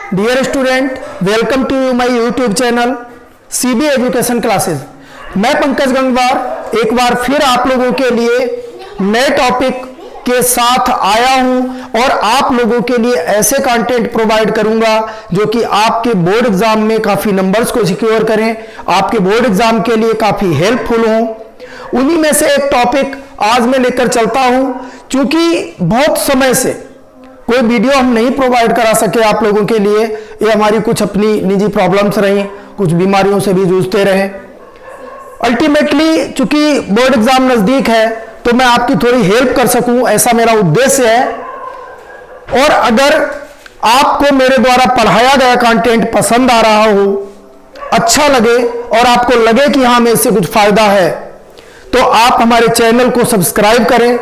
Dear student, welcome to my YouTube channel CB education classes. मैं पंकज गंगवार एक बार फिर आप लोगों के लिए नए टॉपिक के साथ आया हूं और आप लोगों के लिए ऐसे कंटेंट प्रोवाइड करूंगा जो कि आपके बोर्ड एग्जाम में काफी नंबर्स को सिक्योर करें, आपके बोर्ड एग्जाम के लिए काफी हेल्पफुल हों। उन्हीं में से एक टॉपिक आज मैं लेकर चलता हूं। क्योंकि बहुत समय से कोई वीडियो हम नहीं प्रोवाइड करा सके आप लोगों के लिए, ये हमारी कुछ अपनी निजी प्रॉब्लम्स रही, कुछ बीमारियों से भी जूझते रहे। अल्टीमेटली चूंकि बोर्ड एग्जाम नजदीक है तो मैं आपकी थोड़ी हेल्प कर सकूं, ऐसा मेरा उद्देश्य है। और अगर आपको मेरे द्वारा पढ़ाया गया कंटेंट पसंद आ रहा हो, अच्छा लगे और आपको लगे कि हाँ में इससे कुछ फायदा है, तो आप हमारे चैनल को सब्सक्राइब करें,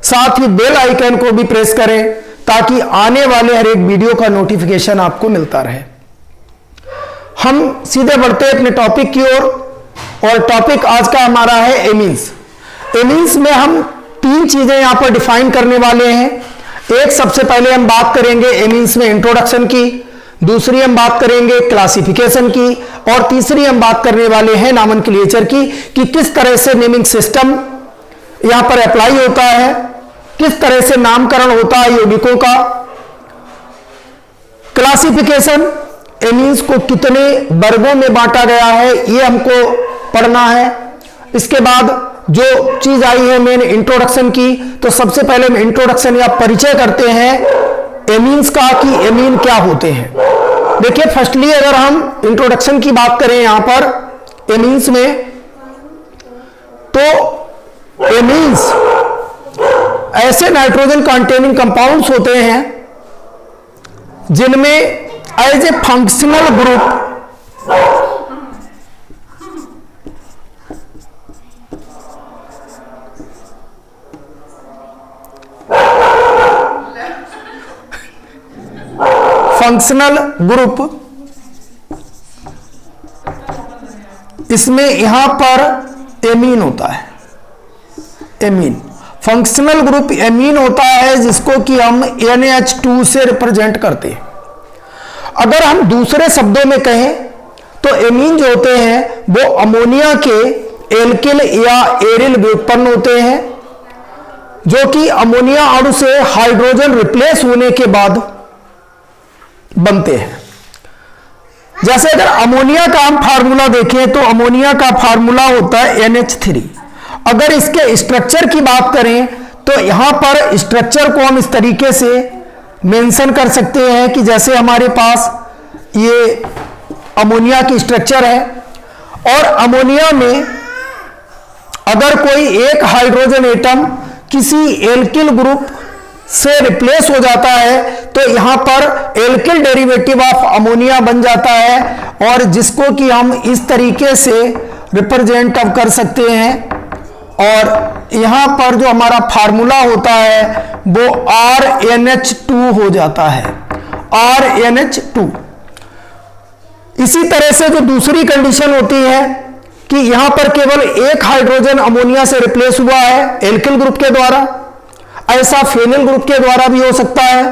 साथ ही बेल आइकन को भी प्रेस करें ताकि आने वाले हर एक वीडियो का नोटिफिकेशन आपको मिलता रहे। हम सीधे बढ़ते हैं अपने टॉपिक की ओर और टॉपिक आज का हमारा है एमीन्स। एमीन्स में हम तीन चीजें यहां पर डिफाइन करने वाले हैं। एक, सबसे पहले हम बात करेंगे एमीन्स में इंट्रोडक्शन की, दूसरी हम बात करेंगे क्लासिफिकेशन की और तीसरी हम बात करने वाले हैं नॉमेनक्लेचर की कि किस तरह से नेमिंग सिस्टम यहां पर अप्लाई होता है, किस तरह से नामकरण होता है यौगिकों का। क्लासिफिकेशन, एमीन्स को कितने वर्गों में बांटा गया है ये हमको पढ़ना है। इसके बाद जो चीज आई है मेन इंट्रोडक्शन की, तो सबसे पहले हम इंट्रोडक्शन या परिचय करते हैं एमीन्स का कि एमीन क्या होते हैं। देखिए, फर्स्टली अगर हम इंट्रोडक्शन की बात करें यहां पर एमीन्स में, तो एमीन्स ऐसे नाइट्रोजन कंटेनिंग कंपाउंड्स होते हैं जिनमें एज ए फंक्शनल ग्रुप इसमें यहां पर एमीन होता है। एमीन फंक्शनल ग्रुप एमीन होता है जिसको कि हम NH2 से रिप्रेजेंट करते हैं। अगर हम दूसरे शब्दों में कहें तो एमीन जो होते हैं वो अमोनिया के एल्किल या एरिल व्युत्पन्न होते हैं जो कि अमोनिया अणु से हाइड्रोजन रिप्लेस होने के बाद बनते हैं। जैसे अगर अमोनिया का हम फार्मूला देखें तो अमोनिया का फार्मूला होता है NH3। अगर इसके स्ट्रक्चर की बात करें तो यहां पर स्ट्रक्चर को हम इस तरीके से मेंशन कर सकते हैं कि जैसे हमारे पास ये अमोनिया की स्ट्रक्चर है और अमोनिया में अगर कोई एक हाइड्रोजन एटम किसी एल्किल ग्रुप से रिप्लेस हो जाता है तो यहां पर एल्किल डेरिवेटिव ऑफ अमोनिया बन जाता है और जिसको कि हम इस तरीके से रिप्रेजेंट अब कर सकते हैं। और यहां पर जो हमारा फार्मूला होता है वो RNH2 हो जाता है, RNH2। इसी तरह से जो दूसरी कंडीशन होती है कि यहां पर केवल एक हाइड्रोजन अमोनिया से रिप्लेस हुआ है एल्किल ग्रुप के द्वारा, ऐसा फेनिल ग्रुप के द्वारा भी हो सकता है।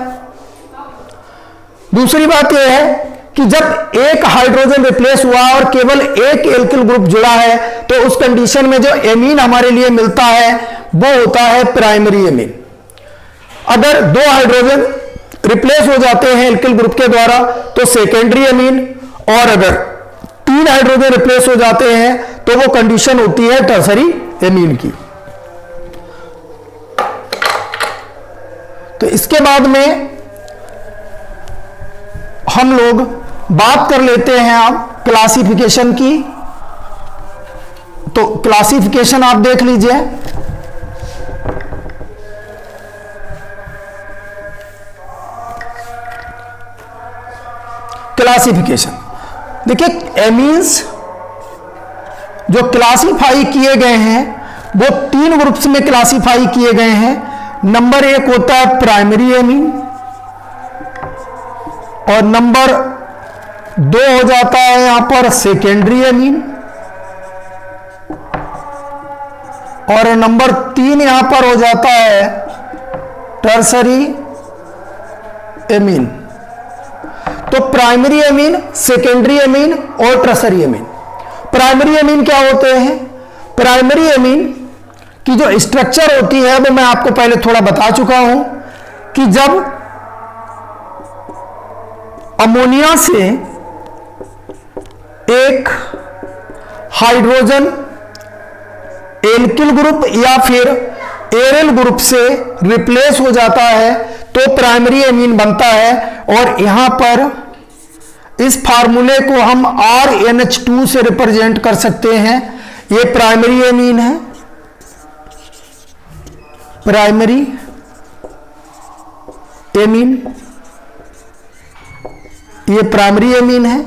दूसरी बात यह है कि जब एक हाइड्रोजन रिप्लेस हुआ और केवल एक एल्किल ग्रुप जुड़ा है तो उस कंडीशन में जो एमीन हमारे लिए मिलता है वो होता है प्राइमरी एमीन। अगर दो हाइड्रोजन रिप्लेस हो जाते हैं एल्किल ग्रुप के द्वारा तो सेकेंडरी एमीन, और अगर तीन हाइड्रोजन रिप्लेस हो जाते हैं तो वो कंडीशन होती है टर्सरी एमीन की। तो इसके बाद में हम लोग बात कर लेते हैं आप क्लासिफिकेशन की। तो क्लासिफिकेशन आप देख लीजिए। क्लासिफिकेशन देखिए, एमीन्स जो क्लासिफाई किए गए हैं वो तीन ग्रुप्स में क्लासिफाई किए गए हैं। नंबर एक होता है प्राइमरी एमीन और नंबर दो हो जाता है यहां पर सेकेंडरी एमीन और नंबर तीन यहां पर हो जाता है टर्सरी एमीन। तो प्राइमरी एमीन, सेकेंडरी एमीन और टर्सरी एमीन। प्राइमरी एमीन क्या होते हैं? प्राइमरी एमीन की जो स्ट्रक्चर होती है वो मैं आपको पहले थोड़ा बता चुका हूं कि जब अमोनिया से एक हाइड्रोजन एल्किल ग्रुप या फिर एरिल ग्रुप से रिप्लेस हो जाता है तो प्राइमरी एमीन बनता है। और यहां पर इस फार्मूले को हम RNH2 से रिप्रेजेंट कर सकते हैं। ये प्राइमरी एमीन है, प्राइमरी एमीन, ये प्राइमरी एमीन है।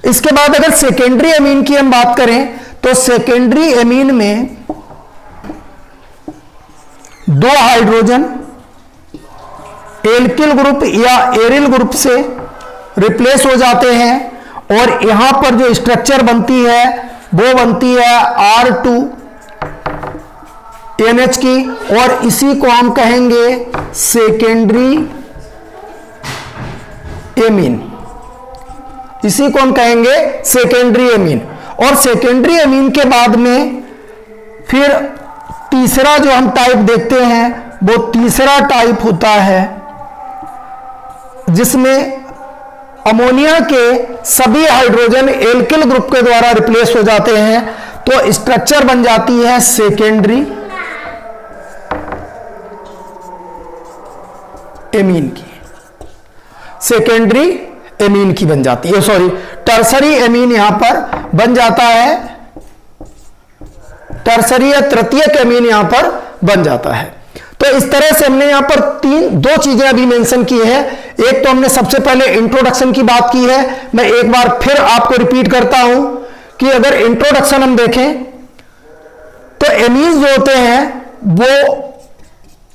इसके बाद अगर सेकेंडरी एमीन की हम बात करें तो सेकेंडरी एमीन में दो हाइड्रोजन एल्किल ग्रुप या एरिल ग्रुप से रिप्लेस हो जाते हैं और यहां पर जो स्ट्रक्चर बनती है वो बनती है R2NH की, और इसी को हम कहेंगे सेकेंडरी एमीन। इसी को हम कहेंगे सेकेंडरी एमीन। और सेकेंडरी एमीन के बाद में फिर तीसरा जो हम टाइप देखते हैं वो तीसरा टाइप होता है जिसमें अमोनिया के सभी हाइड्रोजन एल्किल ग्रुप के द्वारा रिप्लेस हो जाते हैं, तो स्ट्रक्चर बन जाती है सेकेंडरी एमीन की, सेकेंडरी एमीन की बन जाती है, सॉरी टर्सरी एमीन यहां पर बन जाता है, टर्सरी या तृतीयक एमीन यहां पर बन जाता है। तो इस तरह से हमने यहां पर दो चीजें अभी मेंशन की है। एक तो हमने सबसे पहले इंट्रोडक्शन की बात की है, मैं एक बार फिर आपको रिपीट करता हूं कि अगर इंट्रोडक्शन हम देखें तो एमीन्स जो होते हैं वो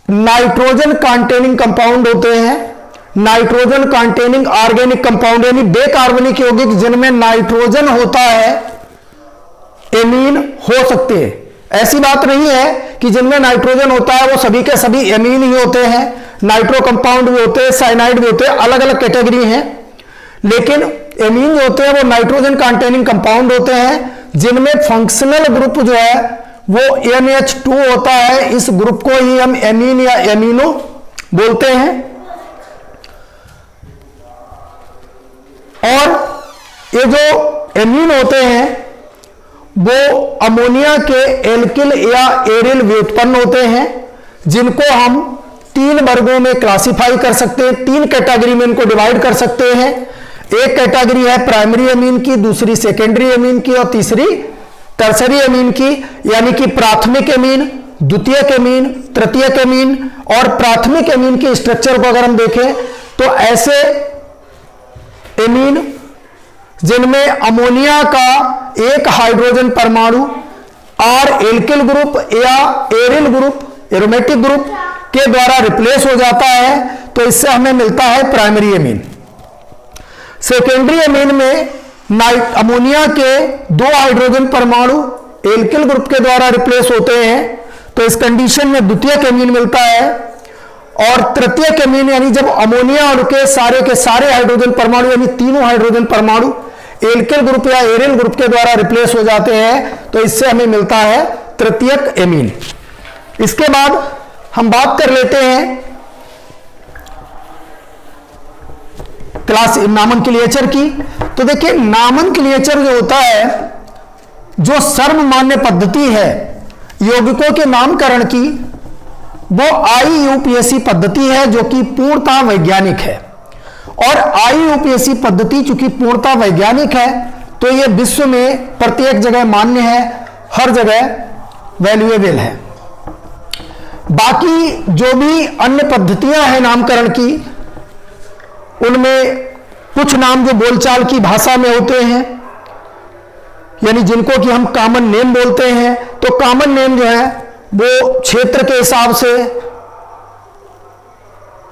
नाइट्रोजन कंटेनिंग कंपाउंड होते हैं, नाइट्रोजन कंटेनिंग ऑर्गेनिक कंपाउंड यानी बेकार्बनिक यौगिक जिनमें नाइट्रोजन होता है एमीन हो सकते हैं। ऐसी बात नहीं है कि जिनमें नाइट्रोजन होता है वो सभी के सभी एमीन ही होते हैं, नाइट्रो कंपाउंड भी होते हैं, साइनाइड भी होते हैं, अलग अलग कैटेगरी हैं। लेकिन एमीन जो होते हैं वो नाइट्रोजन कंटेनिंग कंपाउंड होते हैं जिनमें फंक्शनल ग्रुप जो है वो NH2 होता है। इस ग्रुप को ही हम एमीन या एमिनो बोलते हैं। और ये जो एमीन होते हैं वो अमोनिया के एल्किल या एरिल व्युत्पन्न होते हैं जिनको हम तीन वर्गों में क्लासिफाई कर सकते हैं, तीन कैटेगरी में इनको डिवाइड कर सकते हैं। एक कैटेगरी है प्राइमरी एमीन की, दूसरी सेकेंडरी एमीन की और तीसरी टर्सरी एमीन की, यानी कि प्राथमिक एमीन, द्वितीयक एमीन, तृतीयक एमीन। और प्राथमिक एमीन के स्ट्रक्चर को अगर हम देखें तो ऐसे एमीन जिनमें अमोनिया का एक हाइड्रोजन परमाणु R एल्किल ग्रुप या एरिल ग्रुप, एरोमेटिक ग्रुप के द्वारा रिप्लेस हो जाता है, तो इससे हमें मिलता है प्राइमरी एमीन। सेकेंडरी एमीन में अमोनिया के दो हाइड्रोजन परमाणु एल्किल ग्रुप के द्वारा रिप्लेस होते हैं, तो इस कंडीशन में द्वितीयक एमीन मिलता है। और तृतीयक एमीन यानी जब अमोनिया के सारे हाइड्रोजन परमाणु यानी तीनों हाइड्रोजन परमाणु एल्किल ग्रुप या एरिल ग्रुप के द्वारा रिप्लेस हो जाते हैं, तो इससे हमें मिलता है तृतीयक एमीन। इसके बाद हम बात कर लेते हैं क्लास नॉमेनक्लेचर की। तो देखिए नॉमेनक्लेचर जो होता है, जो सर्वमान्य पद्धति है यौगिकों के नामकरण की, वो IUPAC पद्धति है जो कि पूर्णतः वैज्ञानिक है। और IUPAC पद्धति चूंकि पूर्णतः वैज्ञानिक है तो ये विश्व में प्रत्येक जगह मान्य है, हर जगह वैल्यूएबल है। बाकी जो भी अन्य पद्धतियां हैं नामकरण की, उनमें कुछ नाम जो बोलचाल की भाषा में होते हैं यानी जिनको कि हम कॉमन नेम बोलते हैं, तो कॉमन नेम जो है वो क्षेत्र के हिसाब से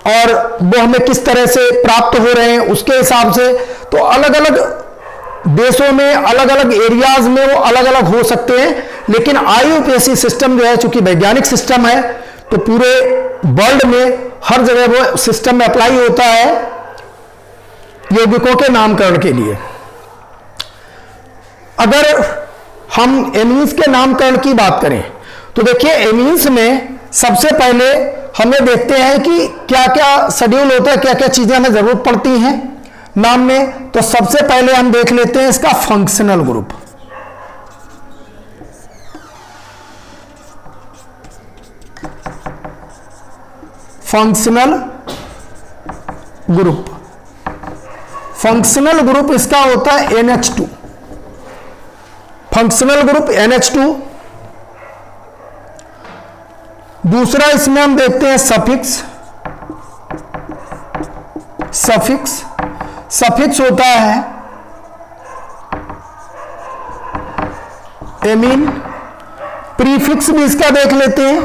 और वो हमें किस तरह से प्राप्त हो रहे हैं उसके हिसाब से, तो अलग अलग देशों में अलग अलग एरियाज में वो अलग अलग हो सकते हैं। लेकिन IUPAC सिस्टम जो है चूंकि वैज्ञानिक सिस्टम है तो पूरे वर्ल्ड में हर जगह वो सिस्टम में अप्लाई होता है। यौगिकों के नामकरण के लिए। अगर हम एमीन्स के नामकरण की बात करें तो देखिए एमीन्स में सबसे पहले हमें देखते हैं कि क्या क्या शेड्यूल होता है, क्या क्या चीजें हमें जरूरत पड़ती हैं नाम में। तो सबसे पहले हम देख लेते हैं इसका functional group. Functional group, functional group इसका होता है NH2। Functional group NH2। दूसरा इसमें हम देखते हैं सफिक्स। सफिक्स सफिक्स होता है एमीन। प्रीफिक्स भी इसका देख लेते हैं।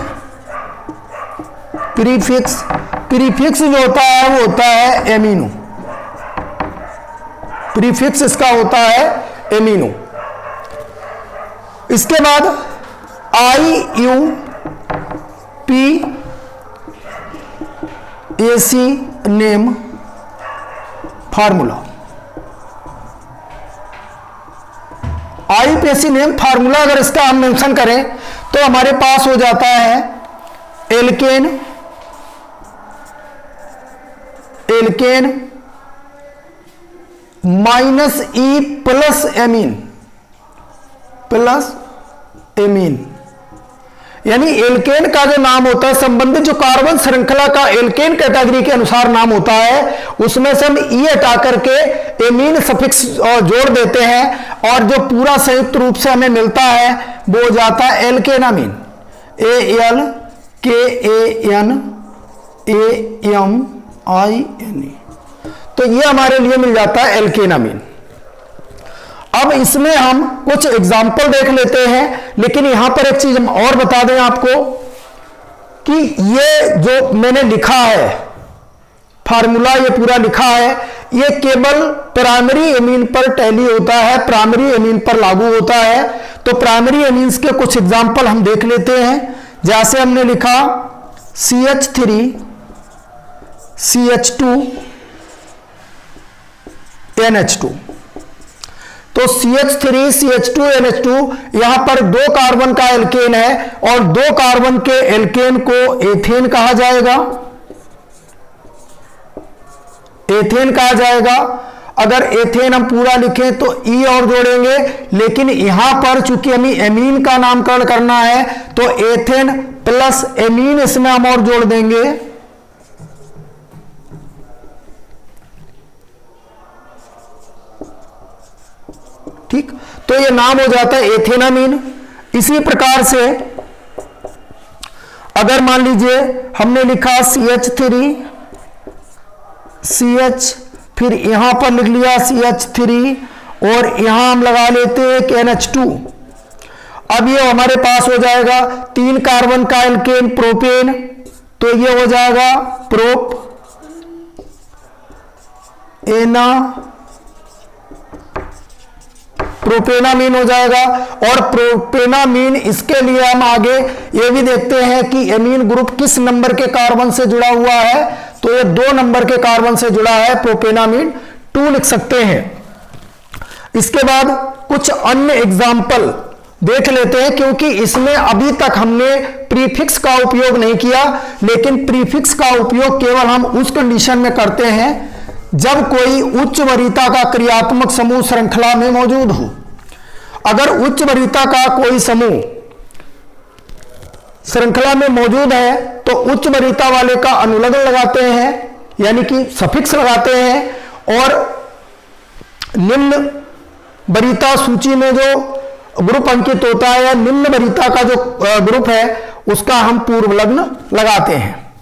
प्रीफिक्स, प्रीफिक्स जो होता है वो होता है एमीनो। प्रीफिक्स इसका होता है एमीनो। इसके बाद IUPAC name formula. IUPAC name formula अगर इसका हम मेंशन करें तो हमारे पास हो जाता है alkene, alkene minus E plus amine, plus amine. यानी एल्केन का जो नाम होता है, संबंधित जो कार्बन श्रृंखला का एल्केन कैटेगरी के अनुसार नाम होता है, उसमें से हम ई हटा करके एमीन सफिक्स जोड़ देते हैं और जो पूरा संयुक्त रूप से हमें मिलता है वो हो जाता है एल्केनामीन। ALKANAMINE। तो ये हमारे लिए मिल जाता है एल्केनामीन। अब इसमें हम कुछ एग्जाम्पल देख लेते हैं, लेकिन यहां पर एक चीज हम और बता दें आपको कि ये जो मैंने लिखा है फार्मूला, ये पूरा लिखा है, ये केवल प्राइमरी एमीन पर टैली होता है, प्राइमरी एमीन पर लागू होता है। तो प्राइमरी एमीन्स के कुछ एग्जाम्पल हम देख लेते हैं। जैसे हमने लिखा CH3 CH2 NH2। तो CH3 CH2 NH2 यहां पर 2 कार्बन का एल्केन है और 2 कार्बन के एल्केन को एथेन कहा जाएगा, एथेन कहा जाएगा। अगर एथेन हम पूरा लिखें तो ई और जोड़ेंगे, लेकिन यहां पर चूंकि हमें एमीन का नामकरण करना है तो एथेन प्लस एमीन इसमें हम और जोड़ देंगे। ठीक, तो ये नाम हो जाता है एथेनामीन। इसी प्रकार से अगर मान लीजिए हमने लिखा CH3 CH, फिर यहां पर लिख लिया CH3 और यहां हम लगा लेते हैं NH2। अब ये हमारे पास हो जाएगा 3 कार्बन का एल्केन प्रोपेन, तो ये हो जाएगा प्रोप एना, प्रोपेनामीन हो जाएगा। और प्रोपेनामीन इसके लिए हम आगे ये भी देखते हैं कि एमीन ग्रुप किस नंबर के कार्बन से जुड़ा हुआ है, तो ये 2 नंबर के कार्बन से जुड़ा है, प्रोपेनामीन 2 लिख सकते हैं। इसके बाद कुछ अन्य एग्जाम्पल देख लेते हैं, क्योंकि इसमें अभी तक हमने प्रीफिक्स का उपयोग नहीं किया, लेकिन प्रीफिक्स का उपयोग केवल हम उस कंडीशन में करते हैं जब कोई उच्च वरीयता का क्रियात्मक समूह श्रृंखला में मौजूद हो। अगर उच्च वरीयता का कोई समूह श्रृंखला में मौजूद है तो उच्च वरीयता वाले का अनुलग्न लगाते हैं, यानी कि सफिक्स लगाते हैं, और निम्न वरीयता सूची में जो ग्रुप अंकित होता है या निम्न वरीयता का जो ग्रुप है उसका हम पूर्व लग्न लगाते हैं।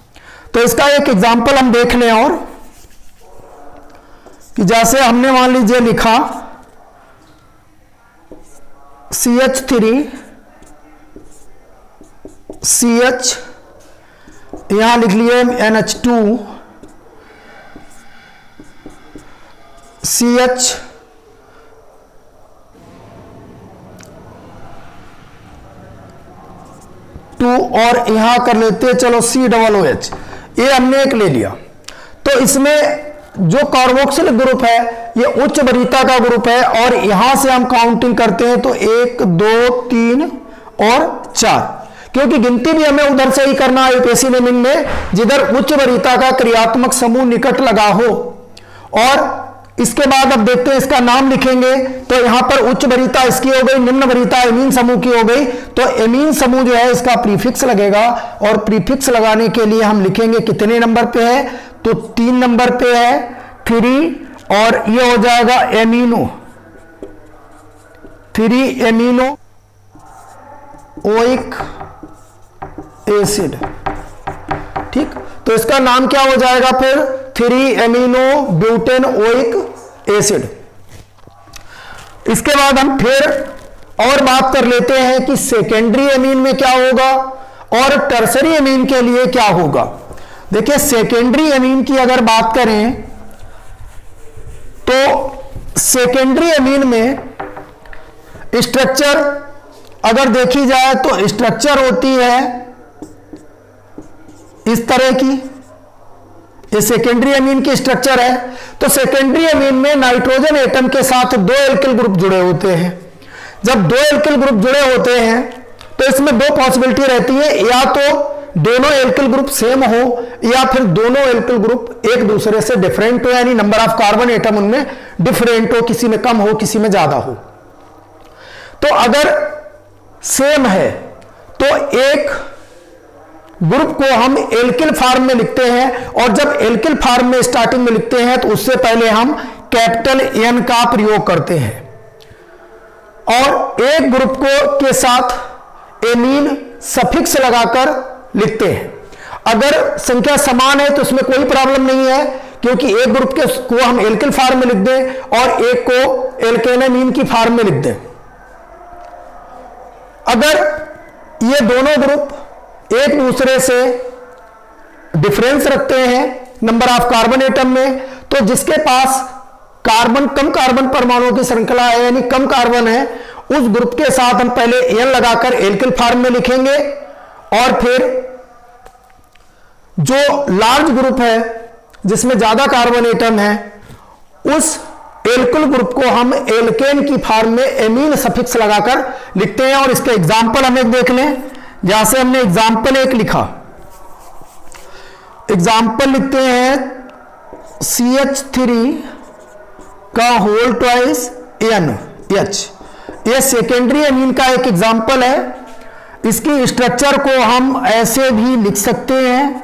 तो इसका एक एग्जाम्पल हम देख लें, और कि जैसे हमने मान लीजिए लिखा CH3 CH, यहां लिख लिए NH2 CH, और यहां कर लेते चलो COOH, ये हमने एक ले लिया। तो इसमें जो कार्बोक्सिल ग्रुप है ये उच्च वरीयता का ग्रुप है, और यहां से हम काउंटिंग करते हैं तो 1 2 3 और 4, क्योंकि गिनती भी हमें उधर से ही करना है यूपीएससी नेमिंग में जिधर उच्च वरीयता का क्रियात्मक समूह निकट लगा हो। और इसके बाद अब देखते हैं इसका नाम लिखेंगे, तो यहां पर उच्च वरीयता इसकी हो गई, निम्न वरीयता एमीन समूह की हो गई, तो एमीन समूह जो है इसका प्रीफिक्स लगेगा, और प्रीफिक्स लगाने के लिए हम लिखेंगे कितने नंबर पे है, तो 3 नंबर पे है 3, और ये हो जाएगा एमिनो, 3 एमिनो ओइक एसिड। ठीक, तो इसका नाम क्या हो जाएगा फिर 3 एमिनो ब्यूटेन ओइक एसिड। इसके बाद हम फिर और बात कर लेते हैं कि सेकेंडरी एमीन में क्या होगा और टर्सरी एमीन के लिए क्या होगा। देखिए सेकेंडरी एमीन की अगर बात करें तो सेकेंडरी एमीन में स्ट्रक्चर अगर देखी जाए तो स्ट्रक्चर होती है इस तरह की, ये सेकेंडरी एमीन की स्ट्रक्चर है। तो सेकेंडरी एमीन में नाइट्रोजन एटम के साथ 2 एल्किल ग्रुप जुड़े होते हैं। जब 2 एल्किल ग्रुप जुड़े होते हैं तो इसमें 2 पॉसिबिलिटी रहती है, या तो दोनों एल्किल ग्रुप सेम हो या फिर दोनों एल्किल ग्रुप एक दूसरे से डिफरेंट हो, यानी नंबर ऑफ कार्बन एटम उनमें डिफरेंट हो, किसी में कम हो किसी में ज्यादा हो। तो अगर सेम है तो एक ग्रुप को हम एल्किल फॉर्म में लिखते हैं, और जब एल्किल फॉर्म में स्टार्टिंग में लिखते हैं तो उससे पहले हम कैपिटल एन का प्रयोग करते हैं, और एक ग्रुप को के साथ एमीन सफिक्स लगाकर लिखते हैं। अगर संख्या समान है तो उसमें कोई प्रॉब्लम नहीं है, क्योंकि एक ग्रुप के को हम एल्किल फॉर्म में लिख दें और एक को एल्केनामीन की फॉर्म में लिख दें। अगर ये दोनों ग्रुप एक दूसरे से डिफरेंस रखते हैं नंबर ऑफ कार्बन एटम में, तो जिसके पास कार्बन कम कार्बन परमाणुओं की श्रृंखला है यानी कम कार्बन है, उस ग्रुप के साथ हम पहले एन लगाकर एल्किल फॉर्म में लिखेंगे, और फिर जो लार्ज ग्रुप है जिसमें ज्यादा कार्बन एटम है उस एल्किल ग्रुप को हम एल्केन की फॉर्म में एमीन सफिक्स लगाकर लिखते हैं। और इसके एग्जाम्पल हम एक देख लें, जहां से हमने एग्जाम्पल एक लिखा, एग्जाम्पल लिखते हैं CH3 का होल ट्वाइस NH, यह सेकेंडरी एमीन का एक एग्जाम्पल है। इसकी स्ट्रक्चर को हम ऐसे भी लिख सकते हैं,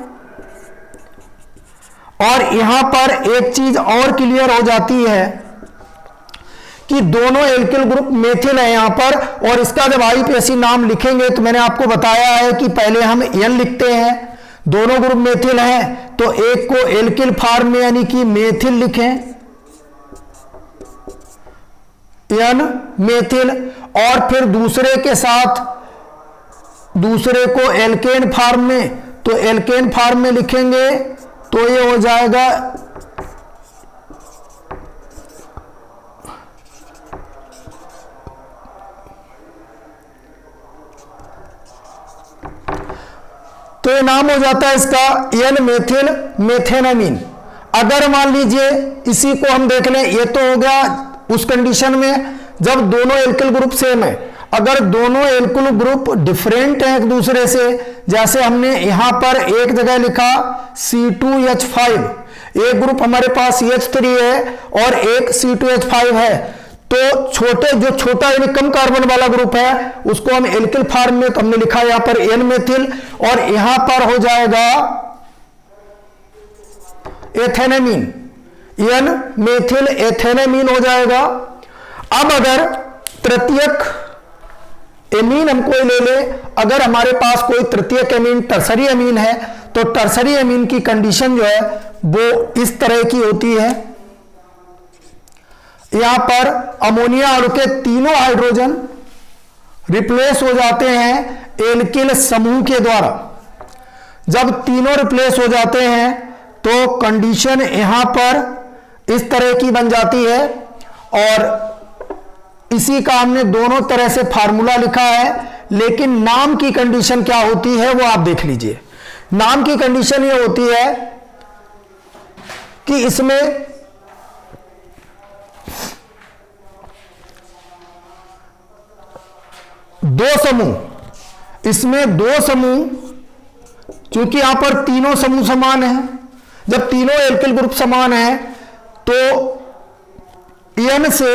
और यहां पर एक चीज और क्लियर हो जाती है कि दोनों एल्किल ग्रुप मेथिल है यहां पर, और इसका जब आईपीएससी नाम लिखेंगे तो मैंने आपको बताया है कि पहले हम एन लिखते हैं, दोनों ग्रुप मेथिल हैं तो एक को एल्किल फॉर्म में यानी कि मेथिल लिखें, एन मेथिल, और फिर दूसरे के साथ दूसरे को एल्केन फॉर्म में, तो एल्केन फॉर्म में लिखेंगे तो ये हो जाएगा तो ये नाम हो जाता है इसका एन मेथिल मेथेनामीन। अगर मान लीजिए इसी को हम देख लें, ये तो हो गया उस कंडीशन में जब दोनों एल्किल ग्रुप सेम है। अगर दोनों एल्किल ग्रुप डिफरेंट हैं एक दूसरे से, जैसे हमने यहां पर एक जगह लिखा C2H5, एक ग्रुप हमारे पास CH3 है और एक C2H5 है, तो छोटे जो छोटा यानी कम कार्बन वाला ग्रुप है उसको हम एल्किल फॉर्म में, तो हमने लिखा यहां पर एन मेथिल, और यहां पर हो जाएगा एथेनामीन, एन मेथिल एथेनामीन हो जाएगा। अब अगर तृतीयक एमीन हम कोई ले ले, अगर हमारे पास कोई तृतीयक एमीन टर्सरी एमीन है तो टर्सरी एमीन की कंडीशन जो है वो इस तरह की होती है, यहां पर अमोनिया अणु के तीनों हाइड्रोजन रिप्लेस हो जाते हैं एल्किल समूह के द्वारा। जब तीनों रिप्लेस हो जाते हैं तो कंडीशन यहां पर इस तरह की बन जाती है, और इसी का हमने दोनों तरह से फार्मूला लिखा है, लेकिन नाम की कंडीशन क्या होती है वो आप देख लीजिए। नाम की कंडीशन ये होती है कि इसमें दो समूह, इसमें दो समूह, क्योंकि यहां पर तीनों समूह समान है, जब तीनों एल्किल ग्रुप समान है तो N से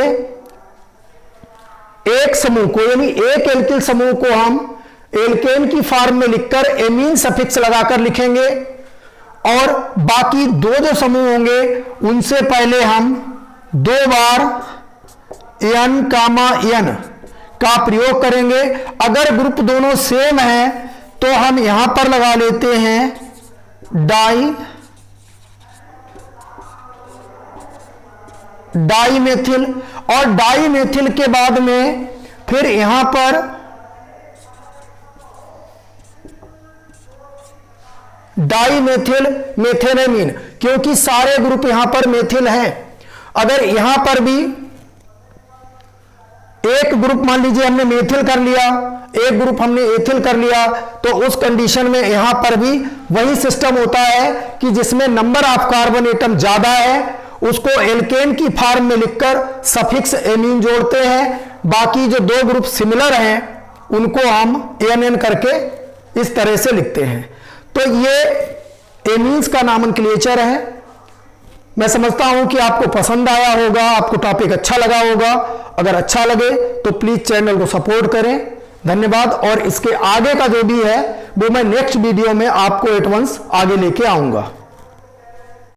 एक समूह को, यानी एक एल्किल समूह को हम एल्केन की फॉर्म में लिखकर एमीन सफिक्स लगाकर लिखेंगे, और बाकी दो जो समूह होंगे उनसे पहले हम दो बार N, N का प्रयोग करेंगे। अगर ग्रुप दोनों सेम है तो हम यहां पर लगा लेते हैं डाइमेथिल, और डाइमेथिल के बाद में फिर यहां पर डाइमेथिल मेथिलेमीन, क्योंकि सारे ग्रुप यहां पर मेथिल हैं। अगर यहां पर भी एक ग्रुप मान लीजिए हमने मेथिल कर लिया, एक ग्रुप हमने एथिल कर लिया, तो उस कंडीशन में यहां पर भी वही सिस्टम होता है कि जिसमें नंबर ऑफ कार्बन एटम ज्यादा है उसको एल्केन की फॉर्म में लिखकर सफिक्स एमीन जोड़ते हैं, बाकी जो दो ग्रुप सिमिलर हैं उनको हम ANN करके इस तरह से लिखते हैं। तो ये एमीन्स का नॉमेनक्लेचर है। मैं समझता हूं कि आपको पसंद आया होगा, आपको टॉपिक अच्छा लगा होगा। अगर अच्छा लगे तो प्लीज चैनल को सपोर्ट करें। धन्यवाद। और इसके आगे का जो भी है वो मैं नेक्स्ट वीडियो में आपको एट वंस आगे लेके आऊंगा।